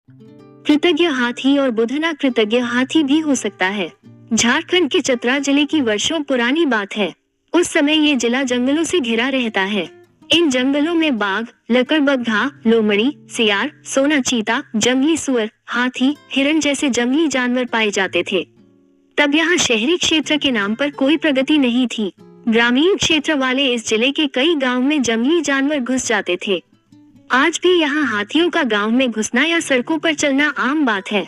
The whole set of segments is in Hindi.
कृतज्ञ हाथी और बुधना कृतज्ञ हाथी भी हो सकता है। झारखंड के चतरा जिले की वर्षों पुरानी बात है। उस समय ये जिला जंगलों से घिरा रहता है। इन जंगलों में बाघ, लकड़बग्घा, लोमड़ी, सियार, सोना चीता, जंगली सुअर, हाथी, हिरण जैसे जंगली जानवर पाए जाते थे। तब यहाँ शहरी क्षेत्र के नाम पर कोई प्रगति नहीं थी। ग्रामीण क्षेत्र वाले इस जिले के कई गांव में जंगली जानवर घुस जाते थे। आज भी यहाँ हाथियों का गांव में घुसना या सड़कों पर चलना आम बात है।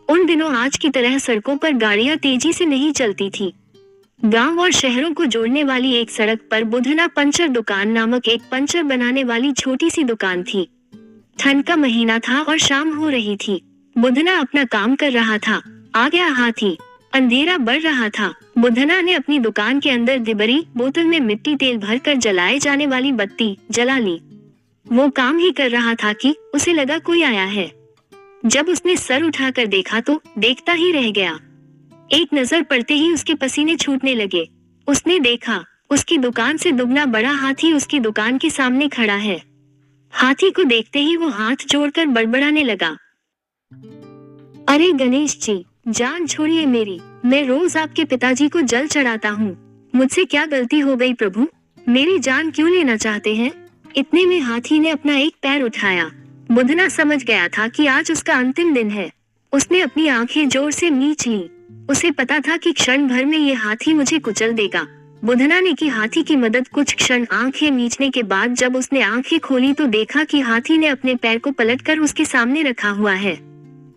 उन दिनों आज की तरह सड़कों पर गाड़ियां तेजी से नहीं चलती थी। गांव और शहरों को जोड़ने वाली एक सड़क पर बुधना पंचर दुकान नामक एक पंचर बनाने वाली छोटी सी दुकान थी। ठंड का महीना था और शाम हो रही थी। बुधना अपना काम कर रहा था। आ गया हाथी। अंधेरा बढ़ रहा था। बुधना ने अपनी दुकान के अंदर दिबरी बोतल में मिट्टी तेल भरकर जलाए जाने वाली बत्ती जला ली। वो काम ही कर रहा था कि उसे लगा कोई आया है। जब उसने सर उठाकर देखा तो देखता ही रह गया। एक नजर पड़ते ही उसके पसीने छूटने लगे। उसने देखा उसकी दुकान से दुगना बड़ा हाथी उसकी दुकान के सामने खड़ा है। हाथी को देखते ही वो हाथ जोड़कर बड़बड़ाने लगा, अरे गणेश जी, जान छोड़िए मेरी। मैं रोज आपके पिताजी को जल चढ़ाता हूँ। मुझसे क्या गलती हो गई प्रभु? मेरी जान क्यों लेना चाहते हैं? इतने में हाथी ने अपना एक पैर उठाया। बुधना समझ गया था कि आज उसका अंतिम दिन है। उसने अपनी आंखें जोर से मीच ली। उसे पता था कि क्षण भर में ये हाथी मुझे कुचल देगा। बुधना ने की हाथी की मदद। कुछ क्षण आंखें मीचने के बाद जब उसने आंखें खोली तो देखा कि हाथी ने अपने पैर को पलटकर उसके सामने रखा हुआ है।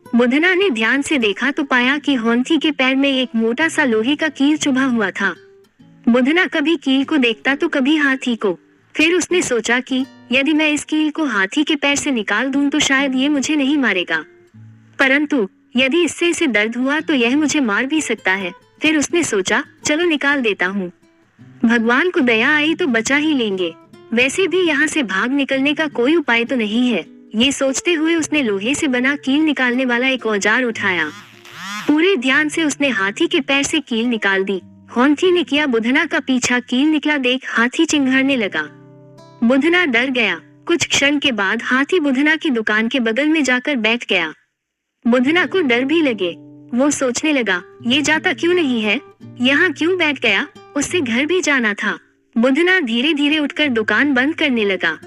बुधना ने ध्यान से देखा तो पाया कि हाथी के पैर में एक मोटा सा लोहे का कील चुभा हुआ था। बुधना कभी कील को देखता तो कभी हाथी को। फिर उसने सोचा कि यदि मैं इस कील को हाथी के पैर से निकाल दूं तो शायद ये मुझे नहीं मारेगा, परंतु यदि इससे इसे दर्द हुआ तो यह मुझे मार भी सकता है। फिर उसने सोचा, चलो निकाल देता हूँ। भगवान को दया आई तो बचा ही लेंगे। वैसे भी यहाँ से भाग निकलने का कोई उपाय तो नहीं है। ये सोचते हुए उसने लोहे से बना कील निकालने वाला एक औजार उठाया। पूरे ध्यान से उसने हाथी के पैर से कील निकाल दी। हाथी ने किया बुधना का पीछा। कील निकला देख हाथी चिंघाड़ने लगा। बुधना डर गया। कुछ क्षण के बाद हाथी बुधना की दुकान के बगल में जाकर बैठ गया। बुधना को डर भी लगे। वो सोचने लगा, ये जाता क्यों नहीं है? यहाँ क्यों बैठ गया? उससे घर भी जाना था। बुधना धीरे धीरे उठकर दुकान बंद करने लगा।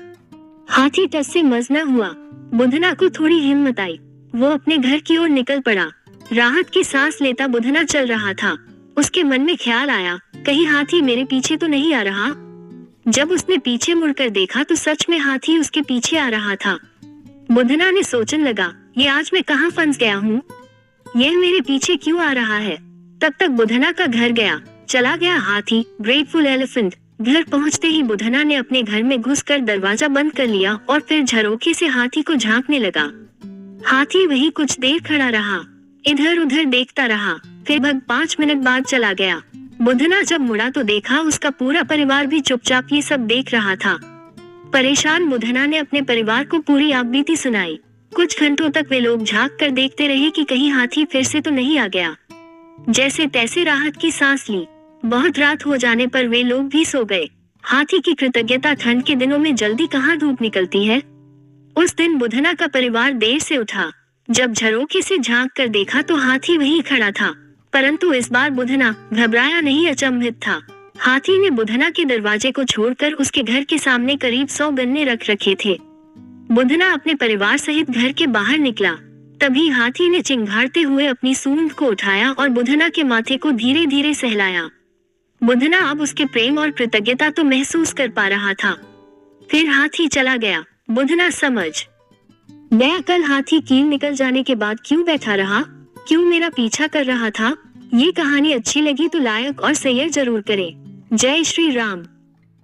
हाथी टस से मस न हुआ। बुधना को थोड़ी हिम्मत आई। वो अपने घर की ओर निकल पड़ा। राहत की सांस लेता बुधना चल रहा था। उसके मन में ख्याल आया, कहीं हाथी मेरे पीछे तो नहीं आ रहा? जब उसने पीछे मुड़कर देखा तो सच में हाथी उसके पीछे आ रहा था। बुधना ने सोचने लगा, ये आज मैं कहाँ फंस गया हूँ? यह मेरे पीछे क्यों आ रहा है? तब तक बुधना का घर गया। चला गया हाथी, ग्रेटफुल एलिफेंट। घर पहुँचते ही बुधना ने अपने घर में घुसकर दरवाजा बंद कर लिया और फिर झरोखे से हाथी को झांकने लगा। हाथी वहीं कुछ देर खड़ा रहा, इधर उधर देखता रहा। फिर 5 मिनट बाद चला गया। बुधना जब मुड़ा तो देखा उसका पूरा परिवार भी चुपचाप ये सब देख रहा था। परेशान बुधना ने अपने परिवार को पूरी आपबीती सुनाई। कुछ घंटों तक वे लोग झांक कर देखते रहे कि कहीं हाथी फिर से तो नहीं आ गया। जैसे तैसे राहत की सांस ली। बहुत रात हो जाने पर वे लोग भी सो गए। हाथी की कृतज्ञता। ठंड के दिनों में जल्दी कहाँ धूप निकलती है। उस दिन बुधना का परिवार देर से उठा। जब झरोखे से झांक कर देखा तो हाथी वहीं खड़ा था, परंतु इस बार बुधना घबराया नहीं, अचंभित था। हाथी ने बुधना के दरवाजे को छोड़कर उसके घर के सामने करीब 100 गन्ने रख रखे थे। बुधना अपने परिवार सहित घर के बाहर निकला। तभी हाथी ने चिंघाड़ते हुए अपनी सूंड को उठाया और बुधना के माथे को धीरे धीरे सहलाया। बुधना अब उसके प्रेम और कृतज्ञता तो महसूस कर पा रहा था। फिर हाथी चला गया। बुधना समझ गया, कल हाथी कील निकल जाने के बाद क्यों बैठा रहा, क्यों मेरा पीछा कर रहा था। ये कहानी अच्छी लगी तो लाइक और शेयर जरूर करें। जय श्री राम।